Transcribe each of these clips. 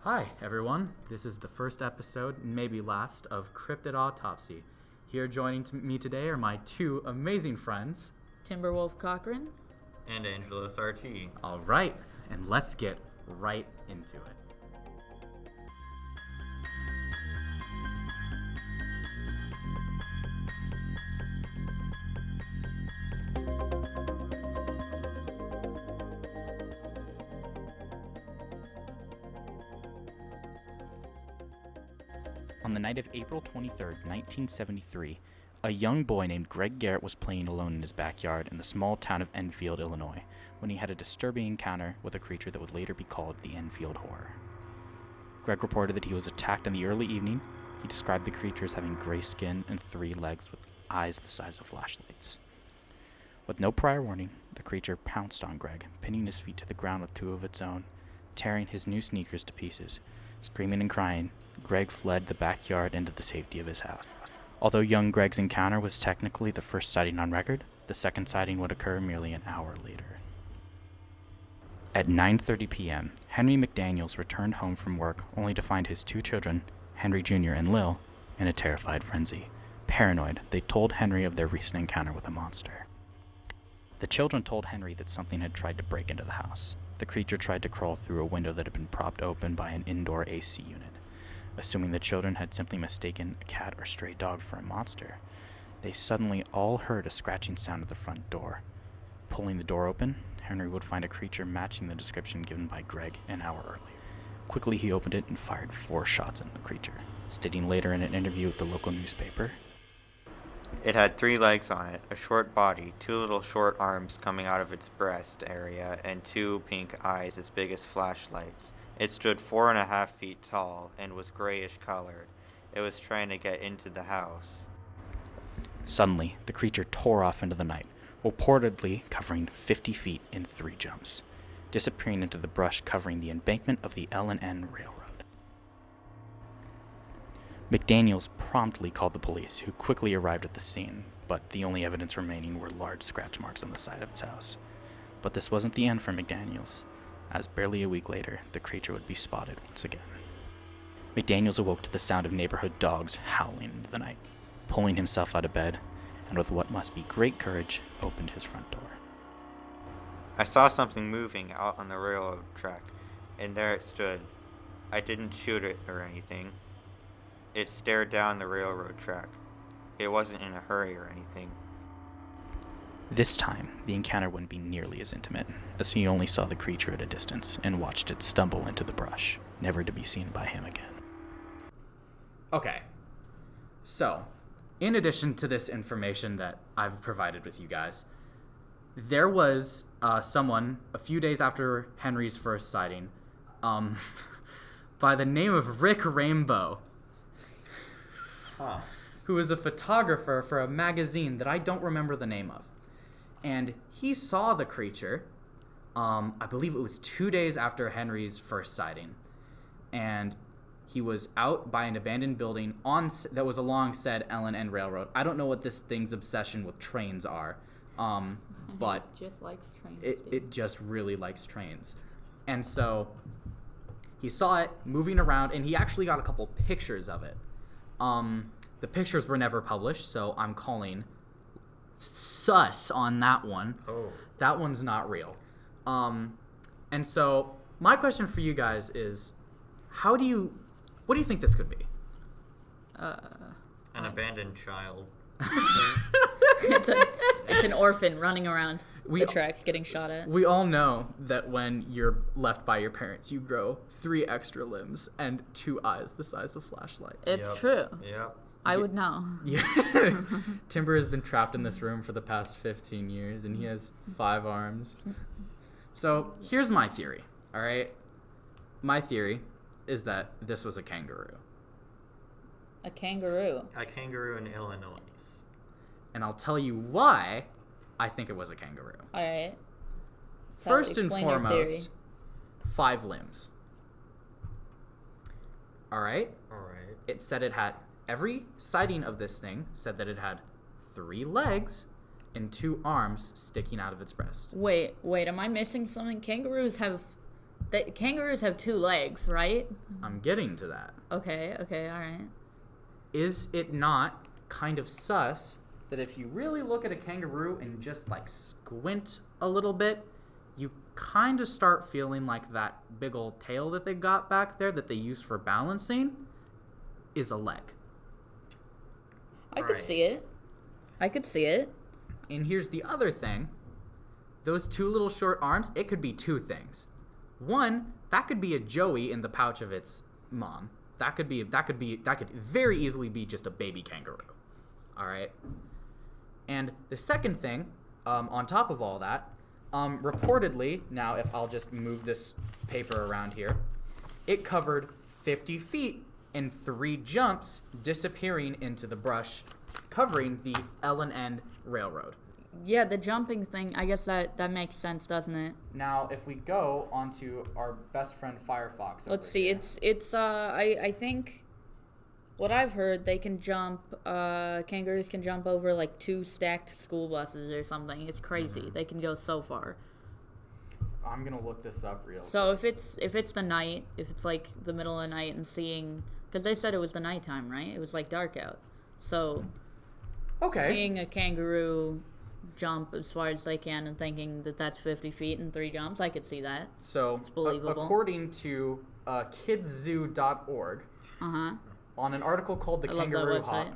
Hi, everyone. This is the first episode, maybe last, of Cryptid Autopsy. Here joining me today are my two amazing friends, Timberwolf Cochran and Angelos RT. All right, and let's get right into it. On the night of April 23rd, 1973, a young boy named Greg Garrett was playing alone in his backyard in the small town of Enfield, Illinois, when he had a disturbing encounter with a creature that would later be called the Enfield Horror. Greg reported that he was attacked in the early evening. He described the creature as having gray skin and 3 legs with eyes the size of flashlights. With no prior warning, the creature pounced on Greg, pinning his feet to the ground with 2 of its own, tearing his new sneakers to pieces. Screaming and crying, Greg fled the backyard into the safety of his house. Although young Greg's encounter was technically the first sighting on record, the second sighting would occur merely an hour later. At 9:30 p.m., Henry McDaniels returned home from work only to find his 2 children, Henry Jr. and Lil, in a terrified frenzy. Paranoid, they told Henry of their recent encounter with a monster. The children told Henry that something had tried to break into the house. The creature tried to crawl through a window that had been propped open by an indoor AC unit. Assuming the children had simply mistaken a cat or stray dog for a monster, they suddenly all heard a scratching sound at the front door. Pulling the door open, Henry would find a creature matching the description given by Greg an hour earlier. Quickly, he opened it and fired 4 shots at the creature, stating later in an interview with the local newspaper, It had 3 legs on it, a short body, 2 little short arms coming out of its breast area, and 2 pink eyes as big as flashlights. It stood 4.5 feet tall and was grayish colored. It was trying to get into the house. Suddenly, the creature tore off into the night, reportedly covering 50 feet in 3 jumps, disappearing into the brush covering the embankment of the L&N Railroad. McDaniels promptly called the police, who quickly arrived at the scene, but the only evidence remaining were large scratch marks on the side of his house. But this wasn't the end for McDaniels, as barely a week later, the creature would be spotted once again. McDaniels awoke to the sound of neighborhood dogs howling into the night, pulling himself out of bed, and with what must be great courage, opened his front door. I saw something moving out on the railroad track, and there it stood. I didn't shoot it or anything. It stared down the railroad track. It wasn't in a hurry or anything. This time, the encounter wouldn't be nearly as intimate, as he only saw the creature at a distance and watched it stumble into the brush, never to be seen by him again. Okay, so, in addition to this information that I've provided with you guys, there was someone, a few days after Henry's first sighting, by the name of Rick Rainbow, who is a photographer for a magazine that I don't remember the name of. And he saw the creature, I believe it was 2 days after Henry's first sighting. And he was out by an abandoned building that was along said L&N Railroad. I don't know what this thing's obsession with trains are, but it just likes trains. It just really likes trains. And so he saw it moving around, and he actually got a couple pictures of it. The pictures were never published, so I'm calling sus on that one. Oh. That one's not real. And so my question for you guys is, what do you think this could be? An abandoned child. It's an orphan running around the tracks getting shot at. We all know that when you're left by your parents, you grow 3 extra limbs and 2 eyes the size of flashlights. It's true. Yep. I would know. Yeah. Timber has been trapped in this room for the past 15 years, and he has 5 arms. So here's my theory, all right? My theory is that this was a kangaroo. A kangaroo. A kangaroo in Illinois. And I'll tell you why I think it was a kangaroo. All right. First and foremost, 5 limbs. All right? All right. It said it had, every sighting of this thing said that it had 3 legs and 2 arms sticking out of its breast. Wait, am I missing something? Kangaroos have kangaroos have 2 legs, right? I'm getting to that. Okay, all right. Is it not kind of sus that if you really look at a kangaroo and just like squint a little bit, you kind of start feeling like that big old tail that they've got back there that they use for balancing is a leg. I could see it. And here's the other thing. Those 2 little short arms, it could be 2 things. One, that could be a joey in the pouch of its mom. That could very easily be just a baby kangaroo. All right. And the second thing, on top of all that, reportedly, now if I'll just move this paper around here, it covered 50 feet in 3 jumps, disappearing into the brush, covering the L&N Railroad. Yeah, the jumping thing, I guess that makes sense, doesn't it? Now, if we go onto our best friend Firefox, let's see. Here. It's I think what I've heard, they can jump. Kangaroos can jump over like 2 stacked school buses or something. It's crazy. Mm-hmm. They can go so far. I'm gonna look this up real. So quick. if it's the night, if it's like the middle of the night and seeing, because they said it was the nighttime, right? It was like dark out. So seeing a kangaroo jump as far as they can and thinking that that's 50 feet in 3 jumps, I could see that. So it's believable. According to kidszoo.org, on an article called The Kangaroo Hop,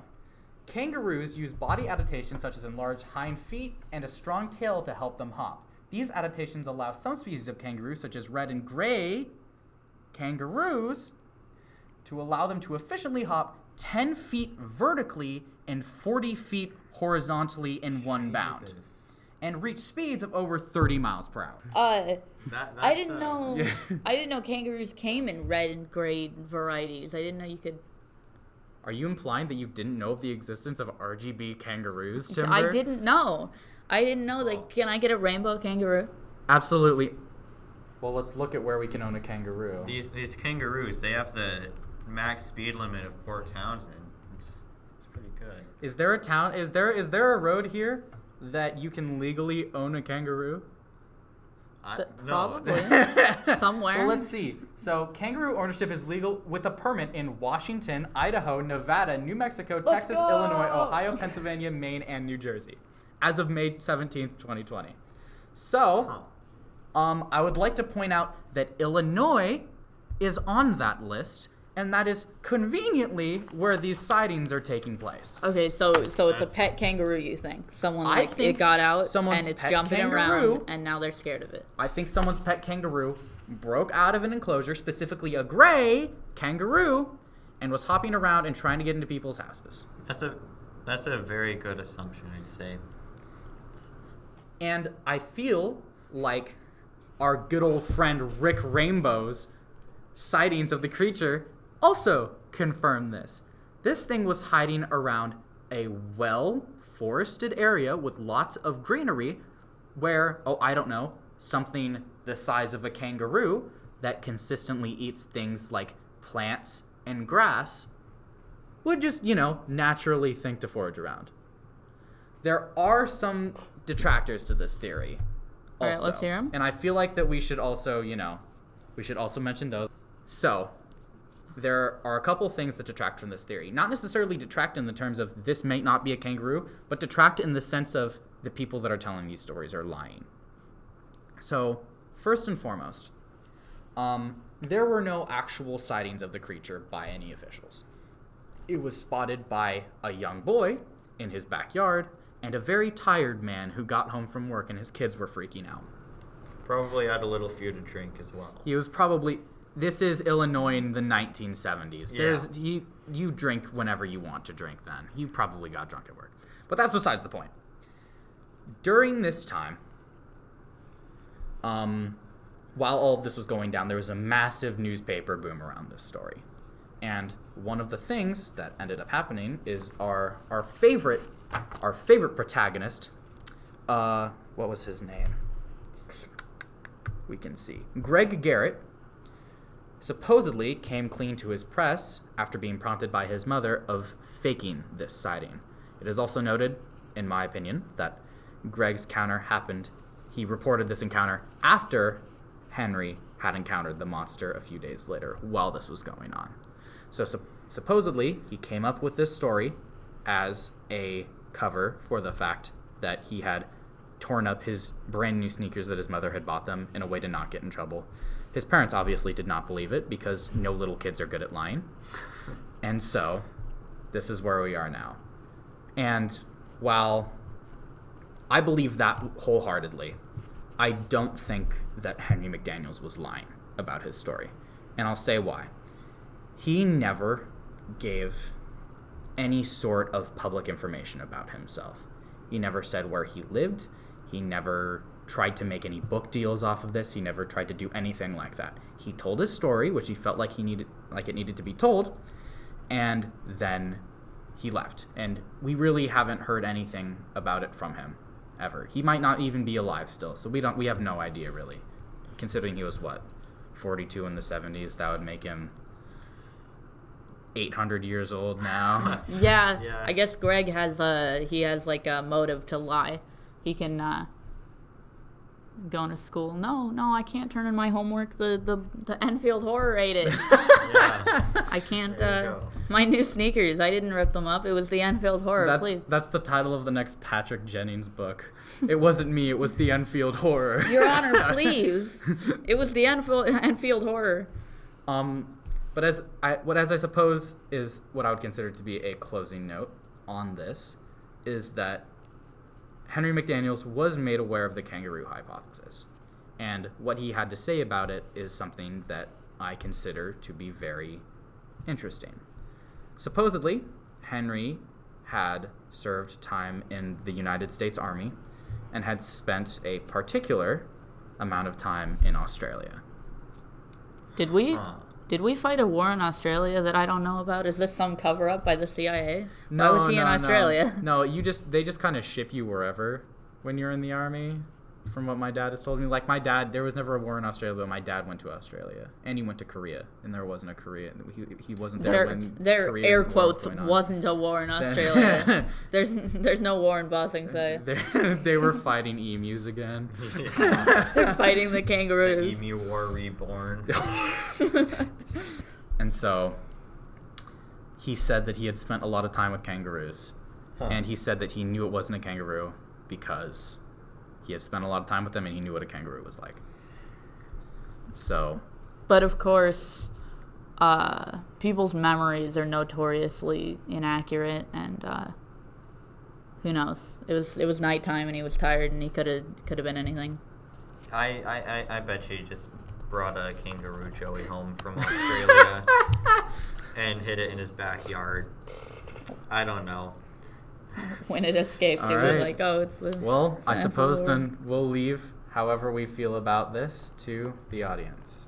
kangaroos use body adaptations such as enlarged hind feet and a strong tail to help them hop. These adaptations allow some species of kangaroos, such as red and gray kangaroos, to allow them to efficiently hop 10 feet vertically and 40 feet horizontally in one bound, and reach speeds of over 30 miles per hour. I didn't know. I didn't know kangaroos came in red and gray varieties. I didn't know you could. Are you implying that you didn't know of the existence of RGB kangaroos, Timber? I didn't know. Like, can I get a rainbow kangaroo? Absolutely. Well, let's look at where we can own a kangaroo. These kangaroos, they have the max speed limit of Port Townsend. It's pretty good. Is there a town? Is there a road here that you can legally own a kangaroo? Probably. Somewhere. Well, let's see. So, kangaroo ownership is legal with a permit in Washington, Idaho, Nevada, New Mexico, Texas, Illinois, Ohio, Pennsylvania, Maine, and New Jersey, as of May 17th, 2020. So, I would like to point out that Illinois is on that list, and that is conveniently where these sightings are taking place. Okay, so it's a pet kangaroo, you think? It got out and it's jumping around, and now they're scared of it. I think someone's pet kangaroo broke out of an enclosure, specifically a gray kangaroo, and was hopping around and trying to get into people's houses. That's a very good assumption, I'd say. And I feel like our good old friend Rick Rainbow's sightings of the creature also confirm this. This thing was hiding around a well-forested area with lots of greenery where, something the size of a kangaroo that consistently eats things like plants and grass would just, naturally think to forage around. There are some detractors to this theory. All right, let's hear them. And I feel like that we should also, mention those. So, there are a couple things that detract from this theory. Not necessarily detract in the terms of this may not be a kangaroo, but detract in the sense of the people that are telling these stories are lying. So, first and foremost, there were no actual sightings of the creature by any officials. It was spotted by a young boy in his backyard and a very tired man who got home from work and his kids were freaking out. Probably had a little few to drink as well. He was probably... This is Illinois in the 1970s. Yeah. You drink whenever you want to drink then. You probably got drunk at work. But that's besides the point. During this time, while all of this was going down, there was a massive newspaper boom around this story. And one of the things that ended up happening is our favorite protagonist, what was his name? We can see. Greg Garrett supposedly came clean to his press after being prompted by his mother of faking this sighting. It is also noted, in my opinion, that Greg's encounter happened. He reported this encounter after Henry had encountered the monster a few days later while this was going on. So supposedly, he came up with this story as a cover for the fact that he had torn up his brand new sneakers that his mother had bought them in a way to not get in trouble. His parents obviously did not believe it because no little kids are good at lying. And so, this is where we are now. And while I believe that wholeheartedly, I don't think that Henry McDaniels was lying about his story. And I'll say why. He never gave any sort of public information about himself. He never said where he lived. He never tried to make any book deals off of this. He never tried to do anything like that. He told his story, which he felt like it needed to be told, and then he left. And we really haven't heard anything about it from him ever. He might not even be alive still, so we have no idea really. Considering he was 42 in the 70s, that would make him 800 years old now. Yeah, I guess Greg has a motive to lie. He can going to school. No, I can't turn in my homework. The Enfield horror ate it. I can't. My new sneakers. I didn't rip them up. It was the Enfield horror. Please. That's the title of the next Patrick Jennings book. It wasn't me. It was the Enfield horror. Your Honor, please. It was the Enfield horror. But as I suppose is what I would consider to be a closing note on this is that Henry McDaniels was made aware of the kangaroo hypothesis, and what he had to say about it is something that I consider to be very interesting. Supposedly, Henry had served time in the United States Army and had spent a particular amount of time in Australia. Did we fight a war in Australia that I don't know about? Is this some cover-up by the CIA? No, why was he in Australia? No, they just kind of ship you wherever when you're in the Army, from what my dad has told me. Like, my dad, there was never a war in Australia, but my dad went to Australia. And he went to Korea, and there wasn't a Korea. He wasn't there when Korea's air quotes, wasn't a war in Australia. There's no war in Ba Sing Se. They were fighting emus again. They're fighting the kangaroos. The emu war reborn. And so he said that he had spent a lot of time with kangaroos. And he said that he knew it wasn't a kangaroo because he had spent a lot of time with them and he knew what a kangaroo was like. So. But of course, people's memories are notoriously inaccurate, and who knows? It was nighttime and he was tired and he could have been anything. I bet you he just brought a kangaroo Joey home from Australia and hid it in his backyard. I don't know. When it escaped, they were like, "Oh, it's the." Well, I suppose then we'll leave however we feel about this to the audience.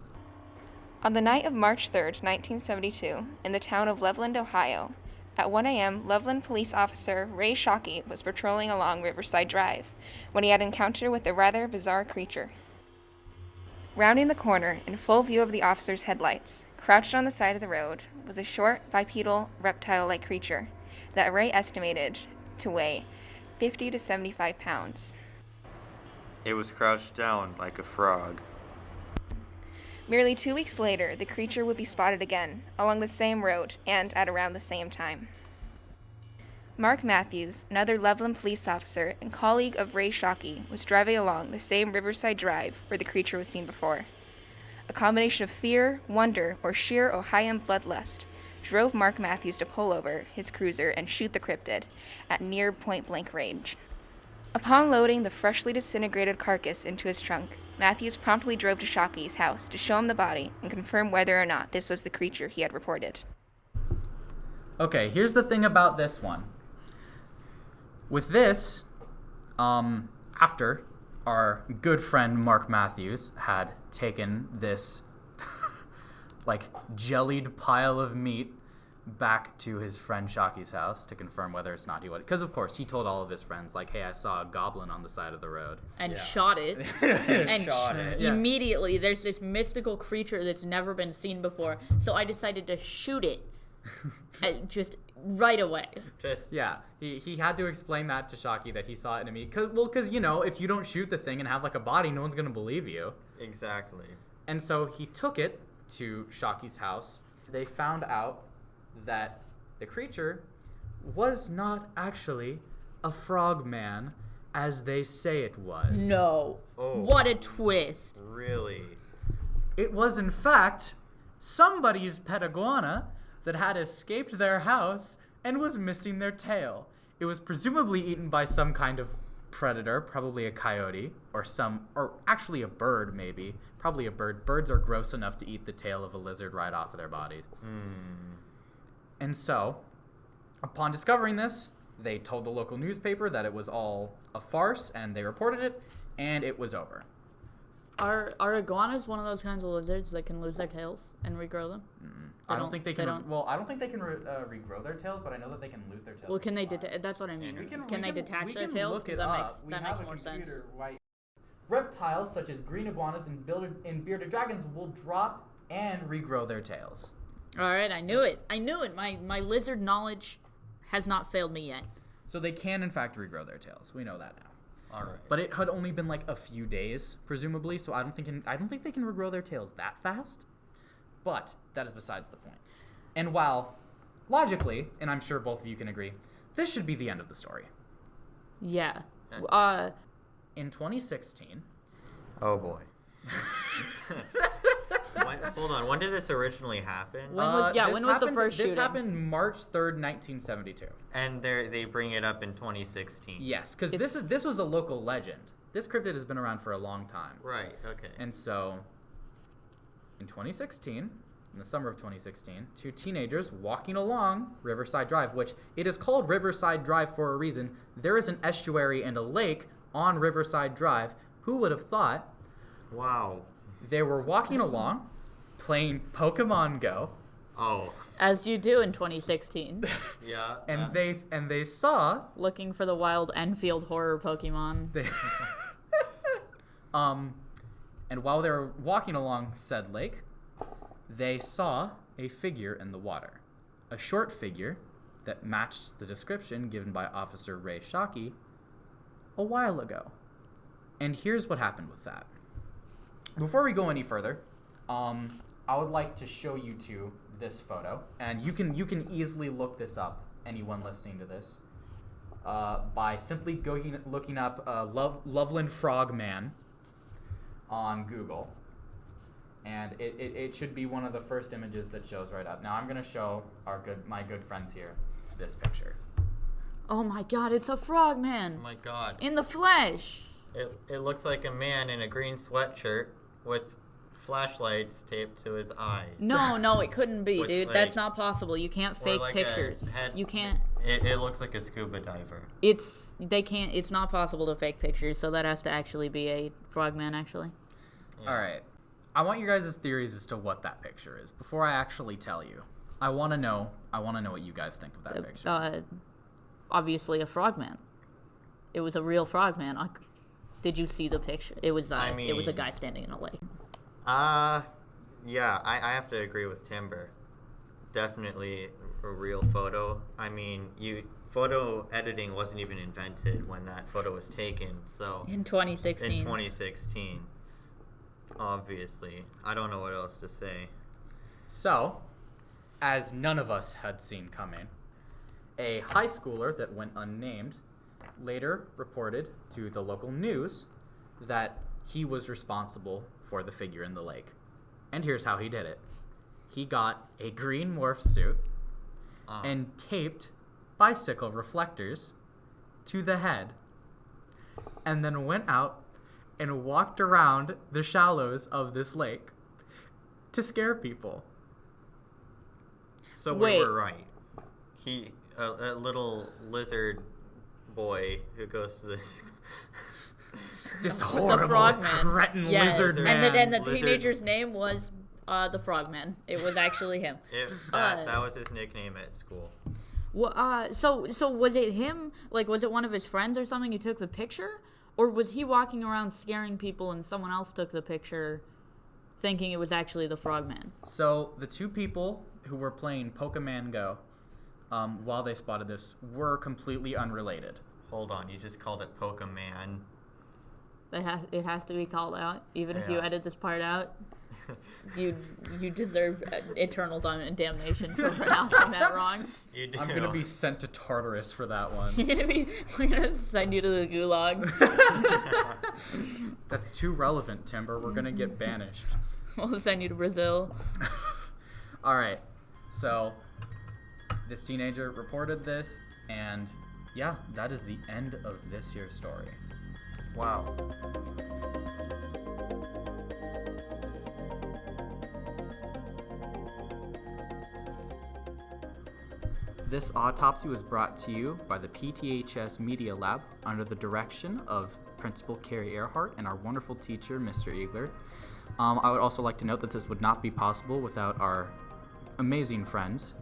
On the night of March 3rd, 1972, in the town of Loveland, Ohio, at 1 a.m., Loveland police officer Ray Shockey was patrolling along Riverside Drive when he had an encounter with a rather bizarre creature. Rounding the corner, in full view of the officer's headlights, crouched on the side of the road, was a short, bipedal, reptile-like creature that Ray estimated to weigh 50 to 75 pounds. It was crouched down like a frog. Merely 2 weeks later, the creature would be spotted again, along the same road and at around the same time. Mark Matthews, another Loveland police officer and colleague of Ray Shockey, was driving along the same Riverside Drive where the creature was seen before. A combination of fear, wonder, or sheer Ohioan bloodlust drove Mark Matthews to pull over his cruiser and shoot the cryptid at near point-blank range. Upon loading the freshly disintegrated carcass into his trunk, Matthews promptly drove to Shockey's house to show him the body and confirm whether or not this was the creature he had reported. Okay, here's the thing about this one. With this, after our good friend Mark Matthews had taken this jellied pile of meat back to his friend Shockey's house to confirm whether it's not he would. Because, of course, he told all of his friends, hey, I saw a goblin on the side of the road. And shot it. And shot it. Immediately, there's this mystical creature that's never been seen before, so I decided to shoot it just right away. He had to explain that to Shockey that he saw it in a meat. Because, if you don't shoot the thing and have, a body, no one's going to believe you. Exactly. And so he took it to Shocky's house. They found out that the creature was not actually a frogman as they say it was. No. Oh. What a twist. Really? It was, in fact, somebody's pet iguana that had escaped their house and was missing their tail. It was presumably eaten by some kind of predator, probably a coyote, or actually a bird, maybe. Probably a bird. Birds are gross enough to eat the tail of a lizard right off of their body. And so, upon discovering this, they told the local newspaper that it was all a farce, and they reported it, and it was over. Are iguanas one of those kinds of lizards that can lose their tails and regrow them? I don't think they can. I don't think they can regrow their tails, but I know that they can lose their tails. Well, can they? That's what I mean. Can they detach their tails? That makes more sense. Reptiles such as green iguanas and bearded dragons will drop and regrow their tails. All right, I knew it. My lizard knowledge has not failed me yet. So they can, in fact, regrow their tails. We know that now. All right. But it had only been like a few days, presumably. So I don't think they can regrow their tails that fast. But that is besides the point. And while logically, and I'm sure both of you can agree, this should be the end of the story. Yeah. In 2016. Oh boy. Hold on. When did this originally happen? When was the first shooting? This happened March 3rd, 1972. And they bring it up in 2016. Yes, because this was a local legend. This cryptid has been around for a long time. Right. Okay. And so, in 2016, in the summer of 2016, two teenagers walking along Riverside Drive, which it is called Riverside Drive for a reason. There is an estuary and a lake on Riverside Drive. Who would have thought? Wow. They were walking along, playing Pokemon Go. Oh. As you do in 2016. Yeah. And they saw looking for the wild Enfield horror Pokemon. And while they were walking along said lake, they saw a figure in the water. A short figure that matched the description given by Officer Ray Shockey a while ago. And here's what happened with that. Before we go any further, I would like to show you two this photo, and you can easily look this up, anyone listening to this, by simply looking up Loveland Frogman on Google, and it should be one of the first images that shows right up. Now I'm gonna show my good friends here this picture. Oh my God! It's a frogman. Oh my God! In the flesh. It looks like a man in a green sweatshirt with flashlights taped to his eyes. No, it couldn't be, dude. Like, that's not possible. You can't fake like pictures. You can't. It looks like a scuba diver. It's not possible to fake pictures, so that has to actually be a frogman, actually. Yeah. All right. I want your guys' theories as to what that picture is. Before I actually tell you, I want to know what you guys think of that picture. Obviously a frogman. It was a real frogman. Did you see the picture? It was it was a guy standing in a lake. Yeah, I have to agree with Timber. Definitely a real photo. I mean, photo editing wasn't even invented when that photo was taken, so in 2016. In 2016. Obviously. I don't know what else to say. So, as none of us had seen coming, a high schooler that went unnamed later reported to the local news that he was responsible for the figure in the lake. And here's how he did it. He got a green morph suit and taped bicycle reflectors to the head, and then went out and walked around the shallows of this lake to scare people. So we were right. A little lizard boy who goes to this horrible cretin lizard man. And the teenager's name was the Frogman. It was actually him. That was his nickname at school. Well, so was it him? Like, was it one of his friends or something who took the picture? Or was he walking around scaring people and someone else took the picture thinking it was actually the Frogman? So the two people who were playing Pokemon Go while they spotted this were completely unrelated. Hold on, you just called it Pokemon. It has to be called out, even if you Yeah. edit this part out. You deserve eternal damnation for pronouncing that wrong. You do. I'm gonna be sent to Tartarus for that one. We're gonna send you to the gulag. That's too relevant, Timber. We're gonna get banished. We'll send you to Brazil. All right. So this teenager reported this, and yeah, that is the end of this year's story. Wow. This autopsy was brought to you by the PTHS Media Lab under the direction of Principal Carrie Earhart and our wonderful teacher, Mr. Eagler. I would also like to note that this would not be possible without our amazing friends,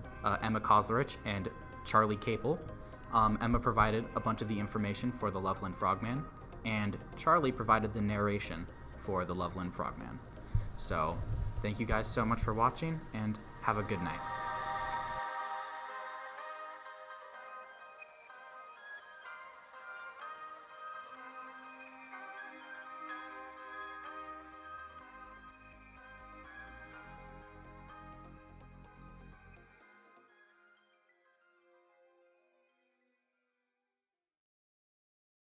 Emma Koslerich and Charlie Capel. Emma provided a bunch of the information for the Loveland Frogman, and Charlie provided the narration for the Loveland Frogman. So, thank you guys so much for watching, and have a good night.